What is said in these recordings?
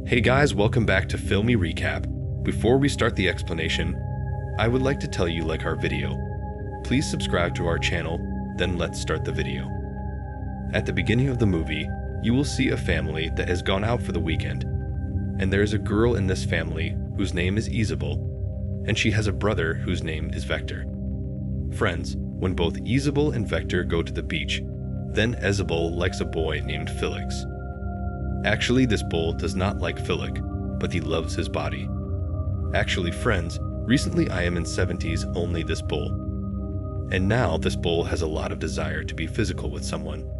Hey guys, welcome back to Filmy Recap. Before we start the explanation, I would like to tell you like our video. Please subscribe to our channel, then let's start the video. At the beginning of the movie, you will see a family that has gone out for the weekend. And there is a girl in this family whose name is Isabel, and she has a brother whose name is Vector. Friends, when both Isabel and Vector go to the beach, then Isabel likes a boy named Felix. Actually, this bull does not like Felix, but he loves his body. Actually, friends, recently I am in 70s only this bull. And now this bull has a lot of desire to be physical with someone,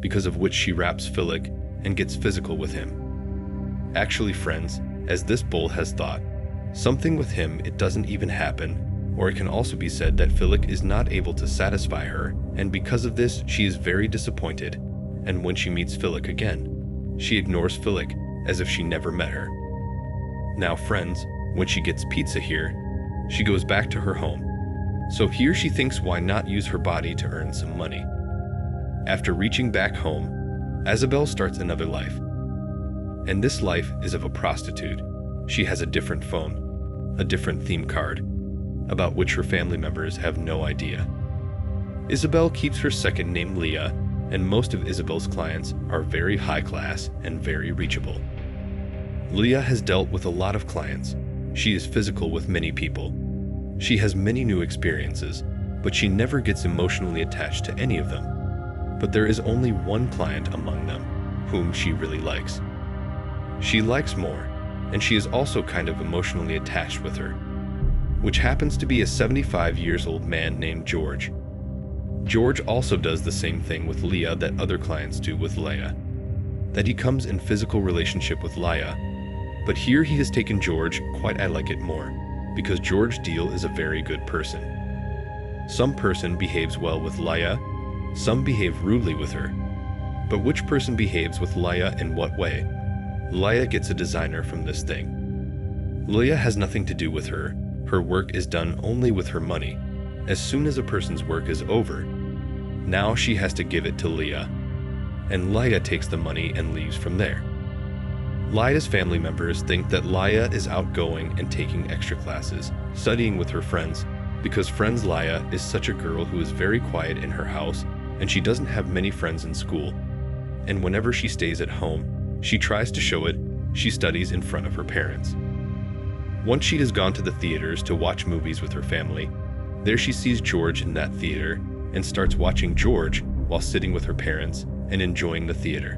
because of which she wraps Felix and gets physical with him. Actually, friends, as this bull has thought, something with him it doesn't even happen, or it can also be said that Felix is not able to satisfy her, and because of this she is very disappointed, and when she meets Felix again, she ignores Felix as if she never met her. Now friends, when she gets pizza here, she goes back to her home. So here she thinks why not use her body to earn some money. After reaching back home, Isabel starts another life. And this life is of a prostitute. She has a different phone, a different theme card, about which her family members have no idea. Isabel keeps her second name Leah, and most of Isabel's clients are very high class and very reachable. Leah has dealt with a lot of clients. She is physical with many people. She has many new experiences, but she never gets emotionally attached to any of them. But there is only one client among them, whom she really likes. She likes more, and she is also kind of emotionally attached with her, which happens to be a 75-year-old man named George. George also does the same thing with Leah that other clients do with Leah, that he comes in physical relationship with Leah, but here he has taken George quite I like it more, because George Deal is a very good person. Some person behaves well with Leah, some behave rudely with her, but which person behaves with Leah in what way? Leah gets a designer from this thing. Leah has nothing to do with her work is done only with her money. As soon as a person's work is over, now she has to give it to Leah, and Leah takes the money and leaves from there. Leah's family members think that Leah is outgoing and taking extra classes, studying with her friends, because friends Leah is such a girl who is very quiet in her house, and she doesn't have many friends in school. And whenever she stays at home, she tries to show it, she studies in front of her parents. Once she has gone to the theaters to watch movies with her family, there she sees George in that theater and starts watching George while sitting with her parents and enjoying the theater.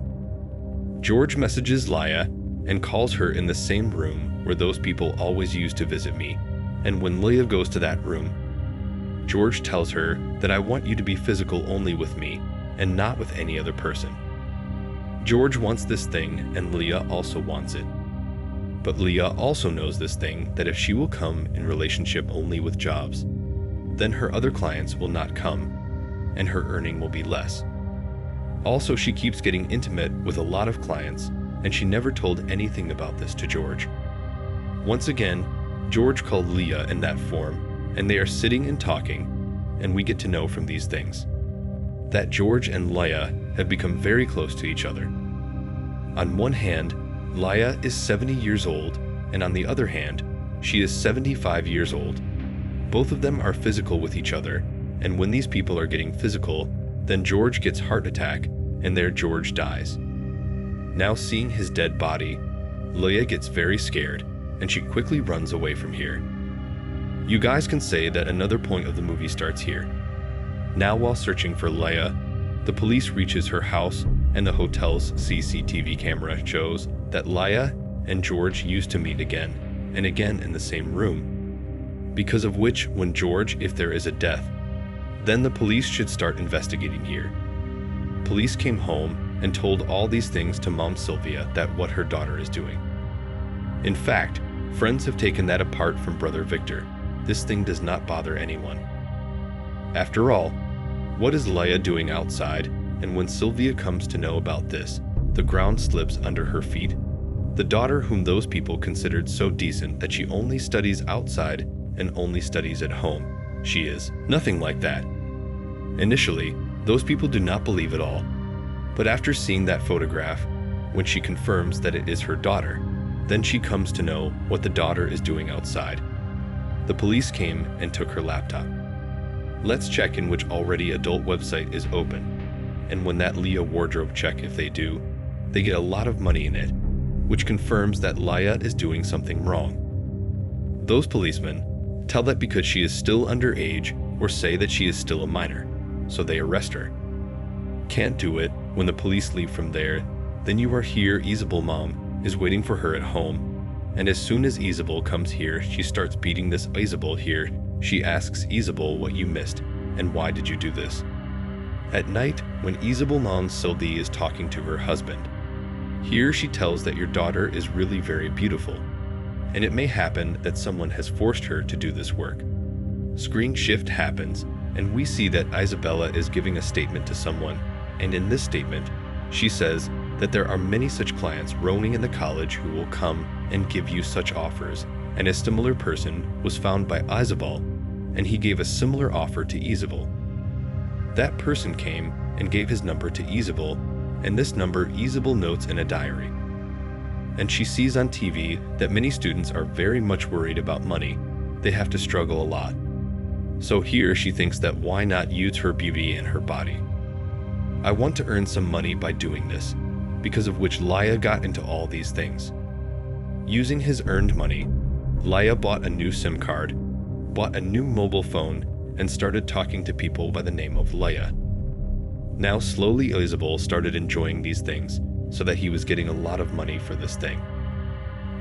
George messages Leah and calls her in the same room where those people always used to visit me, and when Leah goes to that room, George tells her that I want you to be physical only with me and not with any other person. George wants this thing and Leah also wants it. But Leah also knows this thing that if she will come in relationship only with jobs, then her other clients will not come, and her earning will be less. Also, she keeps getting intimate with a lot of clients, and she never told anything about this to George. Once again, George called Leah in that form, and they are sitting and talking, and we get to know from these things that George and Leah have become very close to each other. On one hand, Leah is 70 years old, and on the other hand, she is 75 years old. Both of them are physical with each other, and when these people are getting physical, then George gets heart attack, and there George dies. Now seeing his dead body, Leah gets very scared, and she quickly runs away from here. You guys can say that another point of the movie starts here. Now while searching for Leah, the police reaches her house, and the hotel's CCTV camera shows that Leah and George used to meet again and again in the same room. Because of which, when George, if there is a death, then the police should start investigating here. Police came home and told all these things to Mom Sylvia that what her daughter is doing. In fact, friends have taken that apart from Brother Victor. This thing does not bother anyone. After all, what is Leah doing outside? And when Sylvia comes to know about this, the ground slips under her feet. The daughter whom those people considered so decent that she only studies outside and only studies at home. She is nothing like that. Initially, those people do not believe at all. But after seeing that photograph, when she confirms that it is her daughter, Then she comes to know what the daughter is doing outside. The police came and took her laptop. Let's check in which already adult website is open. And when that Leah wardrobe check, if they do, they get a lot of money in it, which confirms that Leah is doing something wrong. Those policemen tell that because she is still underage or say that she is still a minor, so they arrest her. Can't do it when the police leave from there, then you are here. Isabel mom is waiting for her at home, and as soon as Isabel comes here, she starts beating this Isabel here. She asks Isabel what you missed and why did you do this. At night, when Isabel mom Sylvie is talking to her husband, here she tells that your daughter is really very beautiful, and it may happen that someone has forced her to do this work. Screen shift happens, and we see that Isabella is giving a statement to someone, and in this statement, she says that there are many such clients roaming in the college who will come and give you such offers, and a similar person was found by Isabel, and he gave a similar offer to Isabel. That person came and gave his number to Isabel, and this number Isabel notes in a diary. And she sees on TV that many students are very much worried about money. They have to struggle a lot. So here she thinks that why not use her beauty and her body. I want to earn some money by doing this, because of which Leah got into all these things. Using his earned money, Leah bought a new SIM card, bought a new mobile phone, and started talking to people by the name of Leah. Now slowly Isabel started enjoying these things, so that he was getting a lot of money for this thing.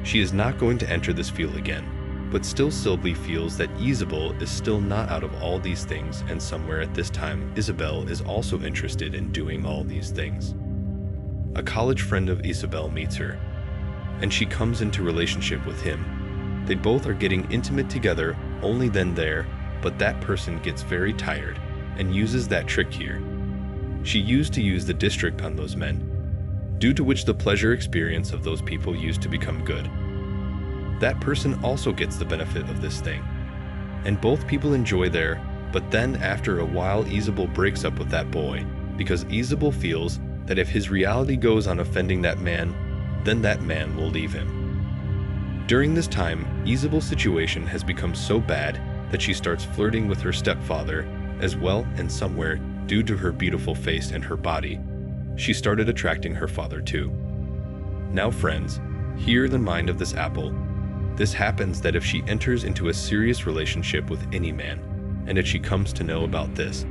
She is not going to enter this field again, but still Sylvie feels that Isabel is still not out of all these things, and somewhere at this time Isabel is also interested in doing all these things. A college friend of Isabel meets her, and she comes into relationship with him. They both are getting intimate together, only then there, but that person gets very tired and uses that trick here. She used to use the district on those men, due to which the pleasure experience of those people used to become good. That person also gets the benefit of this thing, and both people enjoy there, but then after a while Isabel breaks up with that boy, because Isabel feels that if his reality goes on offending that man, then that man will leave him. During this time, Isabel's situation has become so bad that she starts flirting with her stepfather as well, and somewhere, due to her beautiful face and her body, she started attracting her father too. Now friends, hear the mind of this apple. This happens that if she enters into a serious relationship with any man, and if she comes to know about this,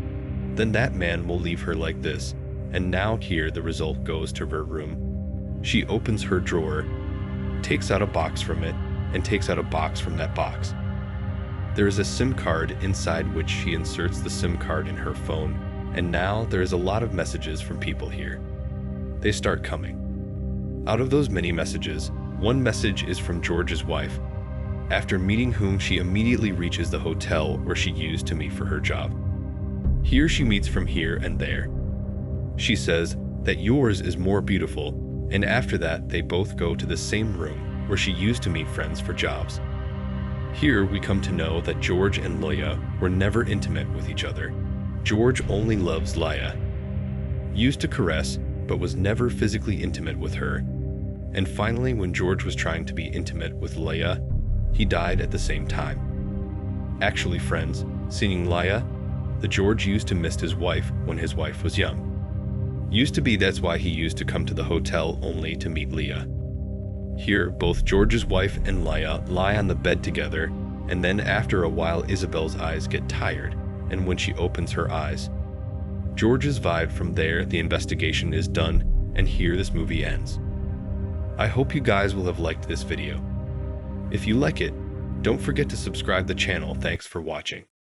then that man will leave her like this. And now here the result goes to her room. She opens her drawer, takes out a box from it, and takes out a box from that box. There is a SIM card inside which she inserts the SIM card in her phone, and now there is a lot of messages from people here. They start coming. Out of those many messages, one message is from George's wife, after meeting whom she immediately reaches the hotel where she used to meet for her job. Here she meets from here and there. She says that yours is more beautiful, and after that they both go to the same room where she used to meet friends for jobs. Here we come to know that George and Leah were never intimate with each other. George only loves Leah, used to caress, but was never physically intimate with her. And finally, when George was trying to be intimate with Leah, he died at the same time. Actually, friends, seeing Leah, the George used to miss his wife when his wife was young. Used to be that's why he used to come to the hotel only to meet Leah. Here, both George's wife and Leah lie on the bed together, and then after a while Isabel's eyes get tired, and when she opens her eyes, George's vibe. From there, the investigation is done, and here this movie ends. I hope you guys will have liked this video. If you like it, don't forget to subscribe the channel. Thanks for watching.